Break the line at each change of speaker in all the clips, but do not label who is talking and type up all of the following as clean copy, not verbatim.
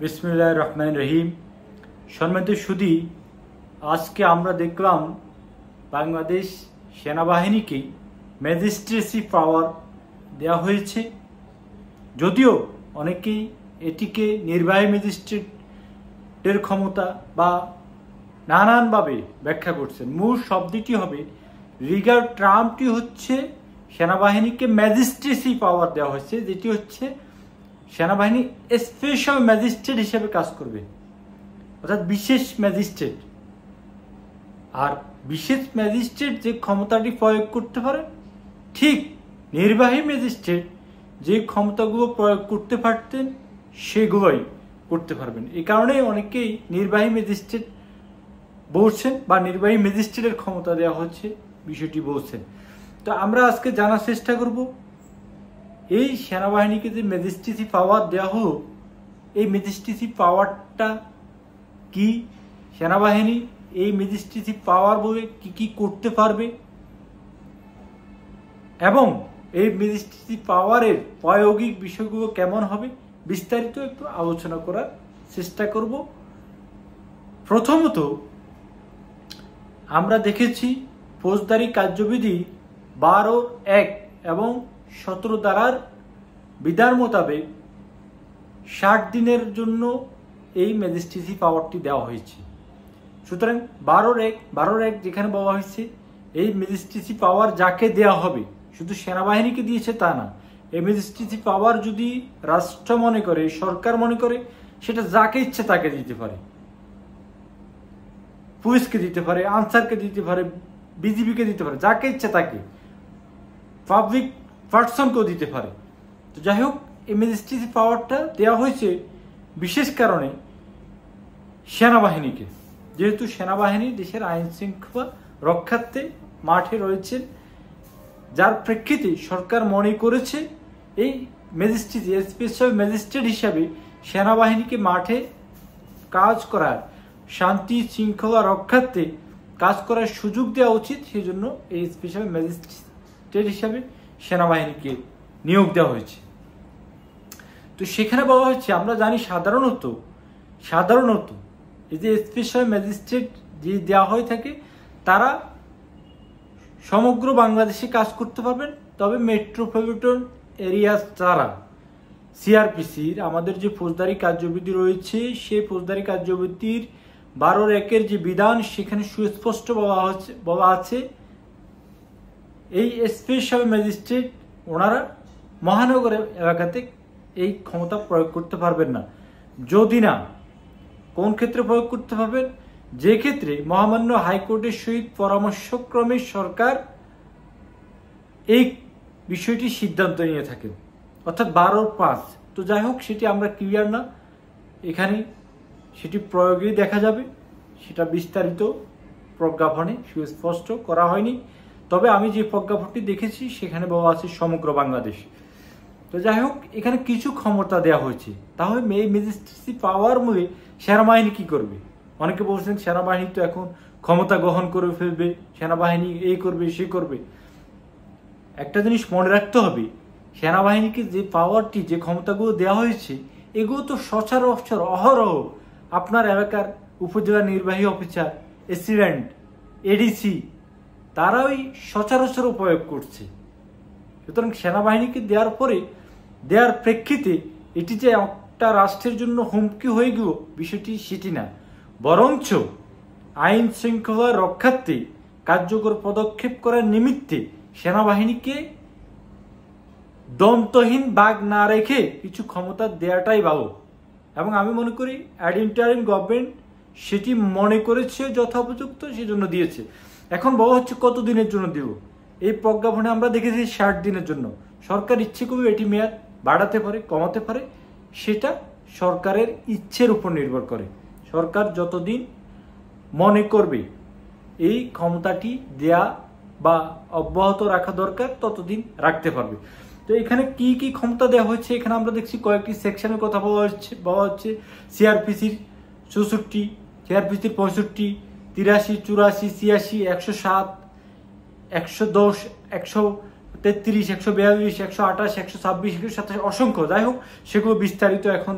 বিসমিল্লাহির রহমানির রহিম। সম্মানিত সুধী, আজকে আমরা দেখলাম বাংলাদেশ সেনাবাহিনীকে ম্যাজিস্ট্রেসি পাওয়ার দেওয়া হয়েছে। যদিও অনেকেই এটিকে নির্বাহী ম্যাজিস্ট্রেটের ক্ষমতা বা নানানভাবে ব্যাখ্যা করছেন। মূল শব্দটি হবে রিগার ট্রাম্পটি হচ্ছে সেনাবাহিনীকে ম্যাজিস্ট্রেসি পাওয়ার দেওয়া হয়েছে, যেটি হচ্ছে সেনাবাহিনী স্পেশাল ম্যাজিস্ট্রেট হিসেবে কাজ করবে, অর্থাৎ বিশেষ ম্যাজিস্ট্রেট। আর বিশেষ ম্যাজিস্ট্রেট যে ক্ষমতাটি প্রয়োগ করতে পারে, ঠিক নির্বাহী ম্যাজিস্ট্রেট যে ক্ষমতাগুলো প্রয়োগ করতে পারতেন সেগুলোই করতে পারবেন। এই কারণেই অনেকেই নির্বাহী ম্যাজিস্ট্রেট বলছেন বা নির্বাহী ম্যাজিস্ট্রেটের ক্ষমতা দেওয়া হচ্ছে বিষয়টি বলছেন। তো আমরা আজকে জানার চেষ্টা করব এই সেনাবাহিনীকে যে ম্যাজিস্ট্রেসি পাওয়ার দেওয়া হলো, এই ম্যাজিস্ট্রেসি পাওয়ারটা কি, সেনাবাহিনী এই ম্যাজিস্ট্রেসি পাওয়ার বলে কি কি করতে পারবে এবং এই ম্যাজিস্ট্রেসি পাওয়ারের প্রায়োগিক বিষয়গুলো কেমন হবে, বিস্তারিত একটু আলোচনা করার চেষ্টা করব। প্রথমত আমরা দেখেছি ফৌজদারি কার্যবিধি 12(1) এবং 17 ধারার বিধান মোতাবেক 60 দিনের জন্য এই ম্যাজিস্ট্রেসি পাওয়ারটি দেওয়া হয়েছে। সুতরাং 12(1) যেখানে বলা হয়েছে এই ম্যাজিস্ট্রেসি পাওয়ার যাকে দেওয়া হবে, শুধু সেনাবাহিনীকে দিয়েছে তা না, এই ম্যাজিস্ট্রেসি পাওয়ার যদি রাষ্ট্র মনে করে, সরকার মনে করে, সেটা যাকে ইচ্ছে তাকে দিতে পারে। পুলিশকে দিতে পারে, আনসারকে দিতে পারে, বিজিবিকে দিতে পারে, যাকে ইচ্ছে তাকে, পাবলিক পার্সনকেও দিতে পারে। তো যাই হোক, এই ম্যাজিস্ট্রেসি পাওয়ারটা দেওয়া হয়েছে বিশেষ কারণে সেনাবাহিনীকে, যেহেতু সেনাবাহিনী দেশের আইন শৃঙ্খলা রক্ষার্থে মাঠে রয়েছে, যার প্রেক্ষিতে সরকার মনে করেছে এই ম্যাজিস্ট্রেসি স্পেশাল ম্যাজিস্ট্রেট হিসাবে সেনাবাহিনীকে মাঠে কাজ করার, শান্তি শৃঙ্খলা রক্ষার্থে কাজ করার সুযোগ দেওয়া উচিত। সেই জন্য এই স্পেশাল ম্যাজিস্ট্রেট হিসাবে সেনাবাহিনীকে নিয়োগ দেওয়া হয়েছে। তো সেখানে বলা হচ্ছে, আমরা জানি সাধারণত এই যে স্পেশাল ম্যাজিস্ট্রেট যে দেওয়া হয়ে থাকে, তারা সমগ্র বাংলাদেশে কাজ করতে পারবেন। তবে মেট্রোপলিটন এরিয়া ছাড়া সিআরপিসির আমাদের যে ফৌজদারি কার্যবিধি রয়েছে, সেই ফৌজদারি কার্যবিধির 12(1) যে বিধান, সেখানে সুস্পষ্ট বলা আছে এই স্পেশাল ম্যাজিস্ট্রেট ওনারা মহানগর এলাকাতে এই ক্ষমতা প্রয়োগ করতে পারবেন না। যদি না, কোন ক্ষেত্রে প্রয়োগ করতে পারবেন? যে ক্ষেত্রে মহামান্য হাইকোর্টের সহিত পরামর্শক্রমে সরকার এই বিষয়টি সিদ্ধান্ত নিয়ে থাকেন, অর্থাৎ 12(5). তো যাই হোক, সেটি আমরা ক্লিয়ার না, এখানে সেটি প্রয়োগে দেখা যাবে, সেটা বিস্তারিত প্রজ্ঞাপনে সুস্পষ্ট করা হয়নি। তবে আমি যে প্রজ্ঞাপনটি দেখেছি সেখানে বলা আছে সমগ্র বাংলাদেশ। তো যাই হোক, এখানে কিছু ক্ষমতা দেওয়া হয়েছে। তাহলে এই ম্যাজিস্ট্রেসি পাওয়ার মূলে সেনাবাহিনী কি করবে? অনেকে বলছেন সেনাবাহিনী তো এখন ক্ষমতা গ্রহণ করে ফেলবে, সেনাবাহিনী এই করবে সে করবে। একটা জিনিস মনে রাখতে হবে, সেনাবাহিনীকে যে পাওয়ারটি, যে ক্ষমতাগুলো দেওয়া হয়েছে, এগুলো তো সচরাচর অহরহ আপনার এলাকার উপজেলা নির্বাহী অফিসার, অ্যাসিস্ট্যান্ট, এডিসি, তারাই সচরাচর প্রয়োগ করছে। সুতরাং সেনাবাহিনীকে দেওয়ার প্রেক্ষিতে এটি যে একটা রাষ্ট্রের জন্য হুমকি হয়ে গেল, বিষয়টি সেটি না, বরঞ্চ আইন শৃঙ্খলা রক্ষার্থে কার্যকর পদক্ষেপ করার নিমিত্তে সেনাবাহিনীকে দন্তহীন বাঘ না রেখে কিছু ক্ষমতা দেওয়াটাই ভালো। এবং আমি মনে করি ইন্টারিম গভর্নমেন্ট সেটি মনে করেছে যথোপযুক্ত, সেজন্য দিয়েছে। এখন বলা হচ্ছে কত দিনের জন্য দিব? এই প্রজ্ঞাপনে আমরা দেখেছি 60 দিনের জন্য। সরকার ইচ্ছে করবে এটি মেয়াদ বাড়াতে পারে, কমাতে পারে, সেটা সরকারের ইচ্ছের উপর নির্ভর করে। সরকার যতদিন মনে করবে এই ক্ষমতাটি দেয়া বা অব্যাহত রাখা দরকার, ততদিন রাখতে পারবে। তো এখানে কি কি ক্ষমতা দেওয়া হয়েছে, এখানে আমরা দেখছি কয়েকটি সেকশনের কথা বলা হচ্ছে। সিআরপিসির 64, সিআরপিসির 65, 83, 84, 86, 107, 110, 133, 142, 128, 126, 127, অসংখ্য। যাই হোক, সেগুলো বিস্তারিত এখন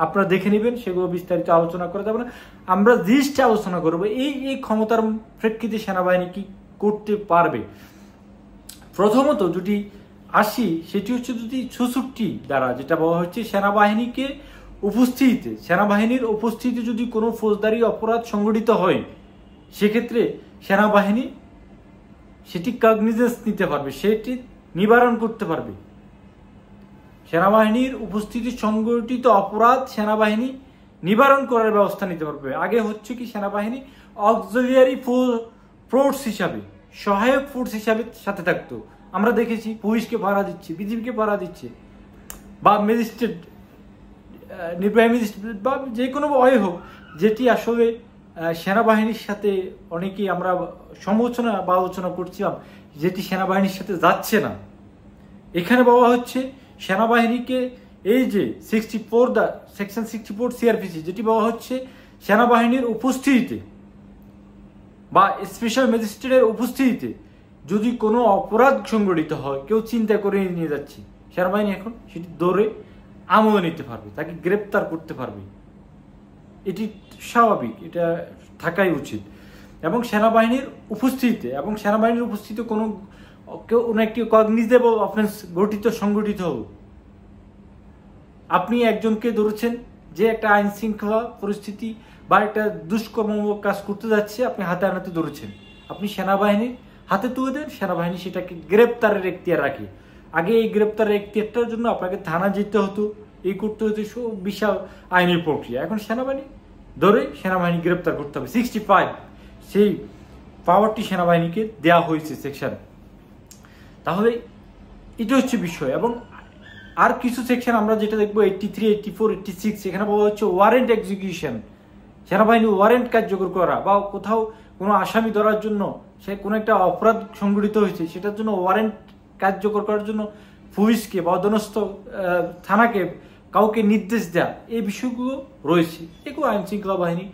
আপনারা দেখে নেবেন, সেগুলো বিস্তারিত আলোচনা করা যাবে না। আমরা জিনিসটা আলোচনা করবো এই ক্ষমতার প্রেক্ষিতে সেনাবাহিনী কি করতে পারবে। প্রথমত যদি আসি, সেটি হচ্ছে যদি 66 দ্বারা যেটা বলা হচ্ছে সেনাবাহিনীর উপস্থিতিতে যদি কোনো ফৌজদারি অপরাধ সংঘটিত হয়, সেক্ষেত্রে সেনাবাহিনী সেটি কগনিজেন্স নিতে পারবে, সেটি নিবারণ করতে পারবে। সেনাবাহিনীর উপস্থিতি সংঘটিত অপরাধ সেনাবাহিনী নিবারণ করার ব্যবস্থা নিতে পারবে। আগে হচ্ছে কি, সেনাবাহিনী অক্সিলিয়ারি ফোর্স হিসাবে, সহায়ক ফোর্স হিসাবে সাথে থাকতো। আমরা দেখেছি পুলিশকে ভাড়া দিচ্ছে, বিজিবিকে ভাড়া দিচ্ছে, বা ম্যাজিস্ট্রেট, নির্বাহী ম্যাজিস্ট্রেট বা যে কোনো ওয়ে হোক, যেটি আসলে সেনাবাহিনীর সাথে অনেকেই আমরা সমালোচনা বা আলোচনা করছিলাম, যেটি সেনাবাহিনীর সাথে যাচ্ছে না। এখানে বলা হচ্ছে সেনাবাহিনীকে এই যে সেকশন 64 সিআরপিসি, যেটি বলা হচ্ছে সেনাবাহিনীর উপস্থিতিতে বা স্পেশাল ম্যাজিস্ট্রেটের উপস্থিতিতে যদি কোনো অপরাধ সংঘটিত হয়, কেউ চিন্তা করে নিয়ে যাচ্ছে, সেনাবাহিনী এখন সেটি ধরে আমলে নিতে পারবে, তাকে গ্রেপ্তার করতে পারবে। এটি স্বাভাবিক, এটা থাকাই উচিত। এবং সেনাবাহিনীর উপস্থিতিতে কোনো একটি কগনিজেবল অফেন্স সংঘটিত হবে। আপনি একজনকে ধরেছেন যে একটা আইন শৃঙ্খলা পরিস্থিতি বা একটা দুষ্কর্মমূলক কাজ করতে যাচ্ছে, আপনি হাতে আনাতে ধরেছেন, আপনি সেনাবাহিনীর হাতে তুলে দেন, সেনাবাহিনী সেটাকে গ্রেপ্তারের এখতিয়ার রাখে। আগে এই গ্রেপ্তারের এখতিয়ারটার জন্য আপনাকে থানা যেতে হতো, এই করতে হতো, বিশাল আইনি প্রক্রিয়া। এখন সেনাবাহিনী গ্রেপ্তার করতে হবে। 65 সেই পাওয়ারটি সেনাবাহিনীকে দেওয়া হয়েছে সেকশন। তাহলে এটা হচ্ছে বিষয়। এবং আর কিছু সেকশন আমরা যেটা দেখবো 83, 84, 86, এখানে বলা হচ্ছে ওয়ারেন্ট এক্সিকিউশন। সেনাবাহিনী ওয়ারেন্ট কার্যকর করা বা কোথাও কোনো আসামি ধরার জন্য, সে কোনো একটা অপরাধ সংঘটিত হয়েছে, সেটার জন্য ওয়ারেন্ট কার্যকর করার জন্য পুলিশকে বা অধীনস্থ থানাকে কাউকে নির্দেশ দেয়া, এই বিষয়গুলো রয়েছে। এগুলো আইন শৃঙ্খলা বাহিনী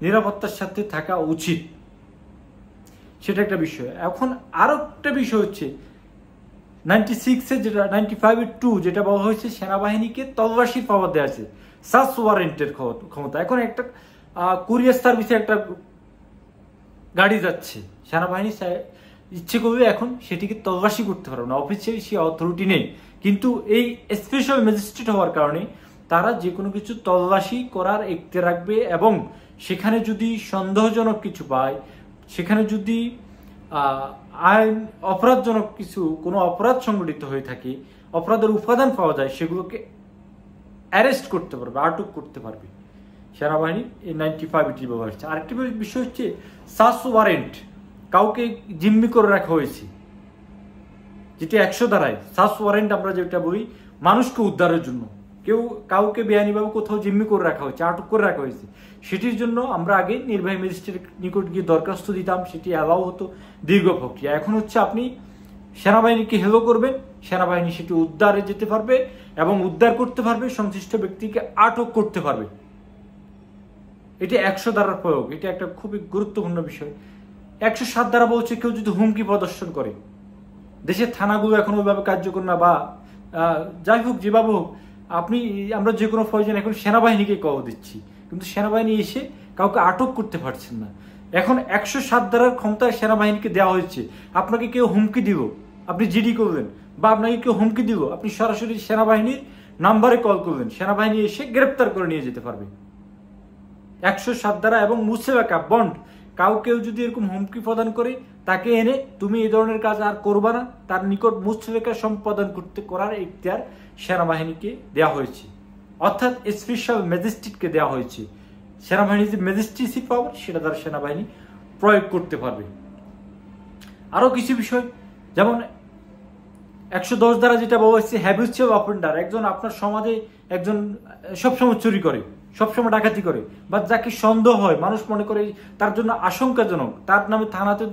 নিরাপত্তার সাথে থাকা উচিত, সেটা একটা বিষয়। এখন আরো একটা বিষয় হচ্ছে 96-এর যেটা 95-2 যেটা বলা হয়েছে সেনাবাহিনীকে তল্লাশির পাওয়ার দেওয়া আছে, সার্চ ওয়ারেন্টের ক্ষমতা। এখন একটা কুরিয়ার সার্ভিসে একটা গাড়ি যাচ্ছে, সেনাবাহিনী ইচ্ছে করবে এখন সেটিকে তল্লাশি করতে পারবে না, অফিসিয়ালি সে অথরিটি নেই, কিন্তু এই স্পেশাল ম্যাজিস্ট্রেট হওয়ার কারণে তারা যে কোনো কিছু তল্লাশি করার এখতিয়ার রাখবে। এবং সেখানে যদি সন্দেহজনক কিছু পায়, সেখানে যদি অপরাধজনক কোনো অপরাধ সংঘটিত হয়ে থাকে, অপরাধের উপাদান পাওয়া যায়, সেগুলোকে অ্যারেস্ট করতে পারবে, আটক করতে পারবে সেনাবাহিনী। এই 95-টি ব্যবহার হচ্ছে। আরেকটি বিষয় হচ্ছে সার্চ ওয়ারেন্ট, কাউকে জিম্মি করে রাখা হয়েছে, যেটি 100 ধারায় সার্চ ওয়ারেন্ট আমরা যেটা বলি, মানুষকে উদ্ধারের জন্য কাউকে বেআইনিভাবে কোথাও জিম্মি করে রাখা হয়েছে, আটক করে রাখা হয়েছে, সেটির জন্য আমরা আগে নির্বাহী ম্যাজিস্ট্রেটের নিকট গিয়ে দরখাস্ত দিতাম, সেটি অ্যালাউ হতো, দীর্ঘ প্রক্রিয়া। এখন হচ্ছে আপনি সেনাবাহিনীকে হেলো করবেন, সেনাবাহিনী সেটি উদ্ধারে যেতে পারবে এবং উদ্ধার করতে পারবে, সংশ্লিষ্ট ব্যক্তিকে আটক করতে পারবে। এটি 100 ধারার প্রয়োগ, এটা একটা খুবই গুরুত্বপূর্ণ বিষয়। 107 ধারা বলছে কেউ যদি হুমকি প্রদর্শন করে, দেশের থানাগুলো এখন ওইভাবে কার্যকর না, বা যাই হোক যেভাবে হোক, আমরা যে কোনো প্রয়োজন এখন সেনাবাহিনীকে কল দিচ্ছি, কিন্তু সেনাবাহিনী এসে কাউকে আটক করতে পারছেন না। এখন 107 ধারার ক্ষমতা সেনাবাহিনীকে দেওয়া হয়েছে। আপনাকে কেউ হুমকি দিল, আপনি জিডি করলেন, বা আপনাকে কেউ হুমকি দিল, আপনি সরাসরি সেনাবাহিনীর নাম্বারে কল করলেন, সেনাবাহিনী এসে গ্রেপ্তার করে নিয়ে যেতে পারবে। 107 ধারা এবং মুসেবাকা বন্ড, কেউ যদি এরকম হুমকি প্রদান করে, তাকে এনে তুমি এই ধরনের কাজ আর করবা না, তার নিকট মুসেবাকা সম্পাদন করার এখতিয়ার সেনাবাহিনীকে দেওয়া হয়েছে, অর্থাৎ স্পেশাল ম্যাজিস্ট্রেটকে দেওয়া হয়েছে। সেনাবাহিনীর যে ম্যাজিস্ট্রেসি পাওয়ার, সেটা দ্বারা সেনাবাহিনী প্রয়োগ করতে পারবে। আরো কিছু বিষয়, যেমন 110 দ্বারা যেটা বলা হয়েছে হ্যাবিচুয়াল অফেন্ডার, একজন আপনার সমাজে একজন সবসময় চুরি করে, সবসময় ডাকাতি করে, বা যাকে সন্দেহ হয়, মানুষ মনে করে তার জন্য আশঙ্কাজনক, তার নামে থানাতে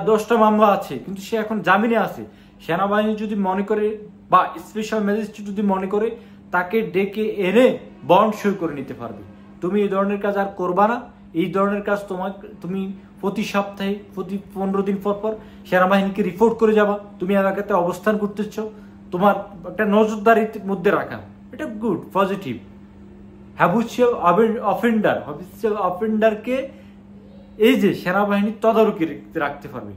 10টা মামলা আছে, কিন্তু সে এখন জামিনে আছে, সেনাবাহিনী যদি মনে করে বা স্পেশাল ম্যাজিস্ট্রেট যদি মনে করে, তাকে ডেকে এনে বন্ড সই করে নিতে পারবে। তুমি এই ধরনের কাজ আর করবা না, এই ধরনের কাজ তুমি প্রতি সপ্তাহে, প্রতি 15 দিন পর পর সেনাবাহিনীকে রিপোর্ট করে যাবা, তুমি এলাকাতে অবস্থান করতেছ, তোমার একটা নজরদারির মধ্যে রাখা, এটা গুড, পজিটিভ। হ্যাবিচুয়াল অফেন্ডারকে এই যে সেনাবাহিনী তদারকি রাখতে পারবে।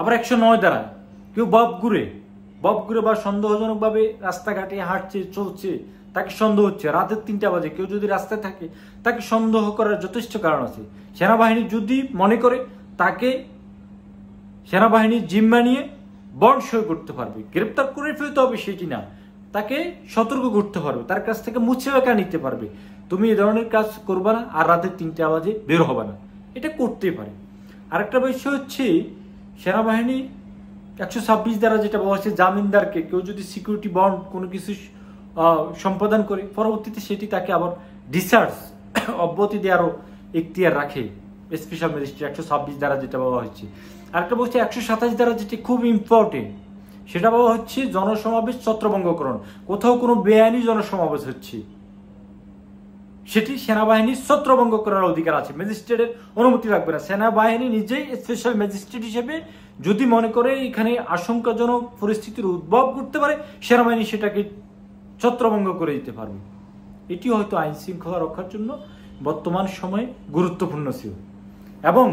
আবার 109 দ্বারা কেউ বব ঘুরে বা সন্দেহজনক ভাবে রাস্তাঘাটে হাঁটছে চলছে, তাকে সন্দেহ হচ্ছে, রাতের 3টা বাজে কেউ যদি রাস্তায় থাকে তাকে সন্দেহ করার যথেষ্ট কারণ আছে। সেনাবাহিনী যদি মনে করে তাকে সেনাবাহিনীর জিম্মা নিয়ে বন্ড সই করতে পারবে, গ্রেপ্তার করে ফেলতে হবে সেটি না, তাকে সতর্ক করতে পারবে, তার কাছ থেকে মুছে বেকা নিতে পারবে, তুমি এই ধরনের কাজ করবে না আর রাতের 3টা বাজে বের হবে না, এটা করতেই পারে। আরেকটা বিষয় হচ্ছে সেনাবাহিনী 126 দ্বারা যেটা বলা হচ্ছে জামিনদারকে কেউ যদি সিকিউরিটি বন্ড কোনো কিছু সম্পাদন করে পরবর্তীতে সেটি তাকে আবার ডিসচার্জ অব্যাহতি দেওয়ারও এখতিয়ার রাখে স্পেশাল ম্যাজিস্ট্রেট 126 দ্বারা যেটা বলা হচ্ছে। আরেকটা বলছে 127 দ্বারা যেটি খুব ইম্পর্টেন্ট, সেটা বলা হচ্ছে জনসমাবেশ ছত্রভঙ্গকরণ। কোথাও কোনো বেআইনি জনসমাবেশ হচ্ছে সেটি সেনাবাহিনীর ছত্রভঙ্গ করার অধিকার আছে, ম্যাজিস্ট্রেটের অনুমতি লাগবে না। সেনাবাহিনী নিজেই স্পেশাল ম্যাজিস্ট্রেট হিসেবে যদি মনে করে এখানে আশঙ্কাজনক পরিস্থিতির উদ্ভব করতে পারে, সেনাবাহিনী সেটাকে ছত্রভঙ্গ করে দিতে পারবে। এটি হয়তো আইন শৃঙ্খলা রক্ষার জন্য বর্তমান সময়ে গুরুত্বপূর্ণ ছিল। এবং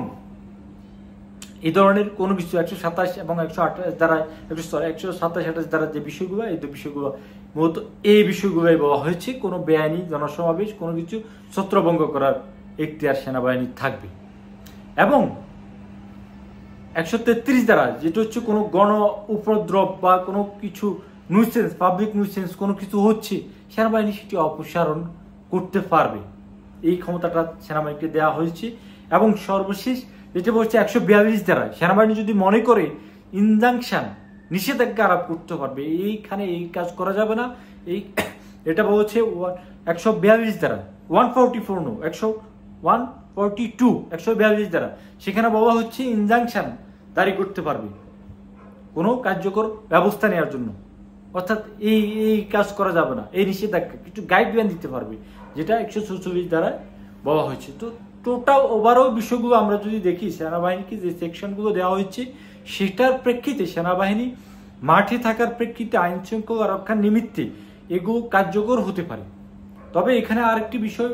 এই ধরনের কোনো কিছু 127 এবং 128 দ্বারা 127-128 দ্বারা যে বিষয়গুলো, এই দু বিষয়গুলো মূলত এই বিষয়গুলোই বলা হয়েছে কোনো বেআইনি জনসমাবেশ কোনো কিছু ছত্রভঙ্গ করার এখতিয়ার সেনাবাহিনী থাকবে। এবং 133 দ্বারা যেটা হচ্ছে কোনো গণ উপদ্রব বা কোনো কিছু নিউসেন্স, পাবলিক নিউসেন্স কোনো কিছু হচ্ছে, সেনাবাহিনী সেটি অপসারণ করতে পারবে, এই ক্ষমতাটা সেনাবাহিনীকে দেওয়া হয়েছে। এবং সর্বশেষ যেটা বলছে 142 দ্বারা সেনাবাহিনী যদি মনে করে ইনজাংশন নিষেধাজ্ঞা আরোপ করতে পারবে, এইখানে এই কাজ করা যাবে না, এটা বলছে 142 দ্বারা 144 নো 142 142 দ্বারা সেখানে বলা হচ্ছে ইনজাংশন জারি করতে পারবে কোনো কার্যকর ব্যবস্থা নেওয়ার জন্য, অর্থাৎ এই কাজ করা যাবে না, এই নিষেধাজ্ঞা কিছু গাইডলাইন দিতে পারবে, যেটা 144 দ্বারা বলা হয়েছে। তো টোটাল ওভারঅল বিষয়গুলো আমরা যদি দেখি সেনাবাহিনীকে যে সেকশনগুলো দেওয়া হয়েছে সেটার প্রেক্ষিতে সেনাবাহিনী মাঠে থাকার প্রেক্ষিতে আইন শৃঙ্খলা রক্ষার নিমিত্তে এগুলো কার্যকর হতে পারে। তবে এখানে আরেকটি বিষয়,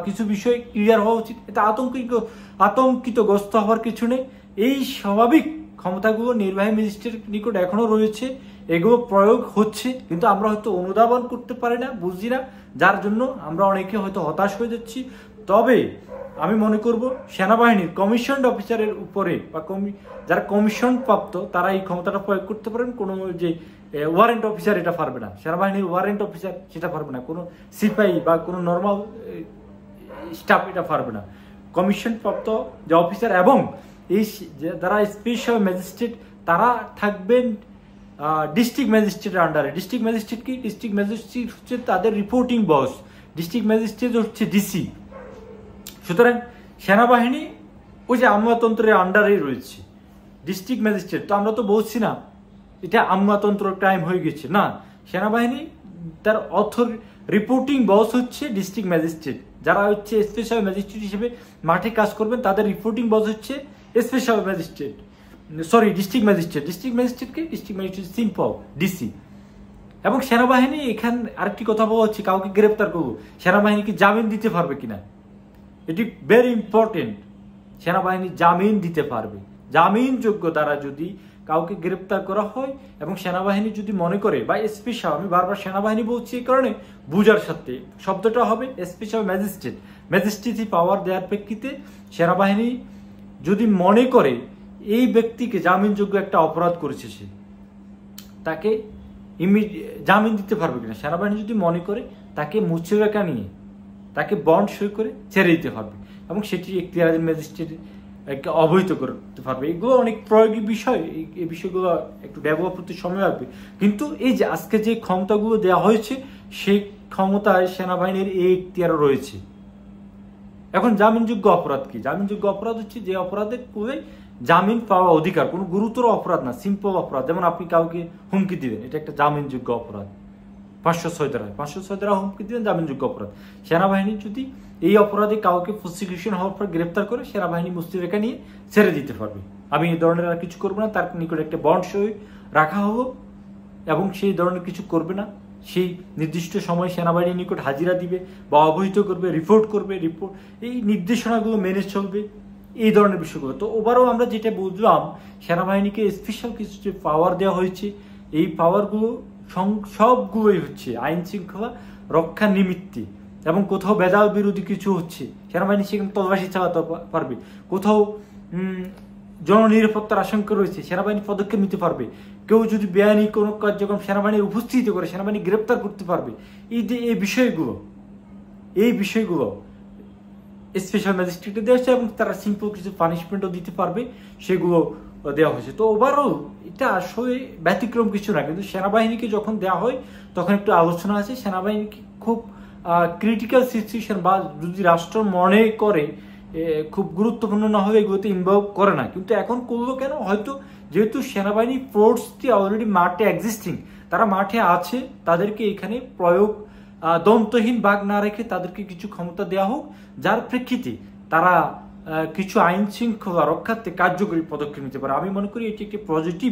কিছু বিষয় ক্লিয়ার হওয়া উচিত, এটা আতঙ্কিতগ্রস্ত হওয়ার কিছু নেই। এই স্বাভাবিক ক্ষমতাগুলো নির্বাহী ম্যাজিস্ট্রেটের নিকট এখনো রয়েছে, এগুলো প্রয়োগ হচ্ছে, কিন্তু আমরা হয়তো অনুধাবন করতে পারি না, বুঝি না, যার জন্য আমরা অনেকে হয়তো হতাশ হয়ে যাচ্ছি। তবে আমি মনে করব সেনাবাহিনীর কমিশনড অফিসারের উপরে বা যারা কমিশন প্রাপ্ত তারা এই ক্ষমতাটা প্রয়োগ করতে পারেন, কোনো যে ওয়ারেন্ট অফিসার এটা পারবে না, সেনাবাহিনীর ওয়ারেন্ট অফিসার সেটা পারবে না, কোনো সিপাহী বা কোনো নর্মাল স্টাফ এটা পারবে না। কমিশন প্রাপ্ত যে অফিসার এবং এই যারা স্পেশাল ম্যাজিস্ট্রেট তারা থাকবেন ডিস্ট্রিক্ট ম্যাজিস্ট্রেটের আন্ডারে। ডিস্ট্রিক্ট ম্যাজিস্ট্রেট কি? ডিস্ট্রিক্ট ম্যাজিস্ট্রেট হচ্ছে তাদের রিপোর্টিং বস, ডিস্ট্রিক্ট ম্যাজিস্ট্রেট হচ্ছে ডিসি। সুতরাং সেনাবাহিনী ওই যে আমলাতন্ত্রের আন্ডারেই রয়েছে ডিস্ট্রিক্ট ম্যাজিস্ট্রেট। তো আমরা তো বলছি না এটা আমলাতন্ত্র টাইম হয়ে গেছে, না, সেনাবাহিনী তার রিপোর্টিং বস হচ্ছে ডিস্ট্রিক্ট ম্যাজিস্ট্রেট, যারা হচ্ছে স্পেশাল ম্যাজিস্ট্রেট হিসেবে মাঠে কাজ করবেন তাদের রিপোর্টিং বস হচ্ছে special magistrate, district magistrate. District ম্যাজিস্ট্রেটকে ডিস্ট্রিক্ট ম্যাজিস্ট্রেট সিম্পল ডিসি। এবং সেনাবাহিনী এখানে আরেকটি কথা বলা হচ্ছে, কাউকে গ্রেপ্তার করবো, সেনাবাহিনীকে জামিন দিতে পারবে কিনা, এটি ভেরি ইম্পর্টেন্ট। সেনাবাহিনী জামিন দিতে পারবে, জামিনযোগ্য দ্বারা যদি কাউকে গ্রেপ্তার করা হয় এবং সেনাবাহিনী যদি মনে করে বা স্পেশাল, আমি বারবার সেনাবাহিনী বলছি এই কারণে বুঝার সাথে শব্দটা হবে স্পেশাল ম্যাজিস্ট্রেসি পাওয়ার দেওয়ার প্রেক্ষিতে সেনাবাহিনী যদি মনে করে এই ব্যক্তিকে জামিনযোগ্য একটা অপরাধ করেছে, সে তাকে জামিন দিতে পারবে কিনা, সেনাবাহিনী যদি মনে করে তাকে মুছে রেখা নিয়ে তাকে বন্ড সই করে ছেড়ে দিতে পারবে এবং সেটি এখতিয়ার ম্যাজিস্ট্রেট অবহিত করতে পারবে। এগুলো অনেক প্রয়োগী বিষয়, এই বিষয়গুলো একটু ডেভেলপ করতে সময় লাগবে। কিন্তু এই যে আজকে যে ক্ষমতাগুলো দেওয়া হয়েছে সেই ক্ষমতায় সেনাবাহিনীর এই এখতিয়ারও রয়েছে। এখন জামিনযোগ্য অপরাধ কি? জামিনযোগ্য অপরাধ হচ্ছে যে অপরাধের করে জামিন পাওয়া অধিকার, কোনো গুরুতর অপরাধ না, সিম্পল অপরাধ। যেমন আপনি কাউকে হুমকি দিবেন, এটা একটা জামিনযোগ্য অপরাধ, 506 দ্বারা হুমকি দিবেন, জামিনযোগ্য অপরাধ। সেনাবাহিনী যদি এই অপরাধে কাউকে প্রসিকিউশন হওয়ার পর গ্রেপ্তার করে সেনাবাহিনী মুক্তিরেখা নিয়ে ছেড়ে দিতে পারবে, আমি এই ধরনের আর কিছু করবো না, তার নিকট একটা বন্ড সই রাখা হবো এবং সেই ধরনের কিছু করবে না, সেই নির্দিষ্ট সময় সেনাবাহিনীর নিকট হাজিরা দিবে বা অবহিত করবে, রিপোর্ট করবে, এই নির্দেশনাগুলো মেনে চলবে, এই ধরনের বিষয়গুলো। তো ওভারঅল আমরা যেটা বুঝলাম, সেনাবাহিনীকে স্পেশাল কিছু যে পাওয়ার দেওয়া হয়েছে, এই পাওয়ারগুলো সবগুলোই হচ্ছে আইন শৃঙ্খলা রক্ষার নিমিত্তে। এবং কোথাও বেদাল বিরোধী কিছু হচ্ছে, সেনাবাহিনী সেখানে তল্লাশি চালাতে পারবে। কোথাও জননিরাপত্তার আশঙ্কা রয়েছে, সেনাবাহিনী পদক্ষেপ নিতে পারবে। কেউ যদি বেআইনি কোনো কার্যক্রম সেনাবাহিনীর উপস্থিতি করে, সেনাবাহিনী গ্রেপ্তার করতে পারবে। এই বিষয়গুলো স্পেশাল ম্যাজিস্ট্রেটে দেওয়া হয়েছে এবং তারা সিম্পল কিছু পানিশমেন্টও দিতে পারবে, সেগুলো দেওয়া হয়েছে। তো ওভারঅল এটা আসলে ব্যতিক্রম কিছু না, কিন্তু সেনাবাহিনীকে যখন দেওয়া হয় তখন একটু আলোচনা আছে। সেনাবাহিনীকে খুব ক্রিটিক্যাল সিচুয়েশন বা যদি রাষ্ট্র মনে করে খুব গুরুত্বপূর্ণ না হলে এগুলোতে ইনভলভ করে না, কিন্তু এখন করলো কেন? হয়তো যেহেতু সেনাবাহিনী ফোর্সটি অলরেডি মাঠে এক্সিস্টিং, তারা মাঠে আছে, তাদেরকে এখানে প্রয়োগ দন্তহীন বাঘ না রেখে তাদেরকে কিছু ক্ষমতা দেওয়া হোক, যার প্রেক্ষিতে তারা কিছু আইন শৃঙ্খলা রক্ষার্থে কার্যকরী পদক্ষেপ নিতে পারে। আমি মনে করি এটি একটি পজিটিভ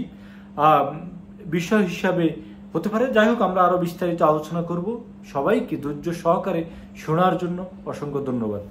বিষয় হিসাবে হতে পারে। যাই হোক, আমরা আরো বিস্তারিত আলোচনা করব। সবাইকে ধৈর্য সহকারে শোনার জন্য অসংখ্য ধন্যবাদ।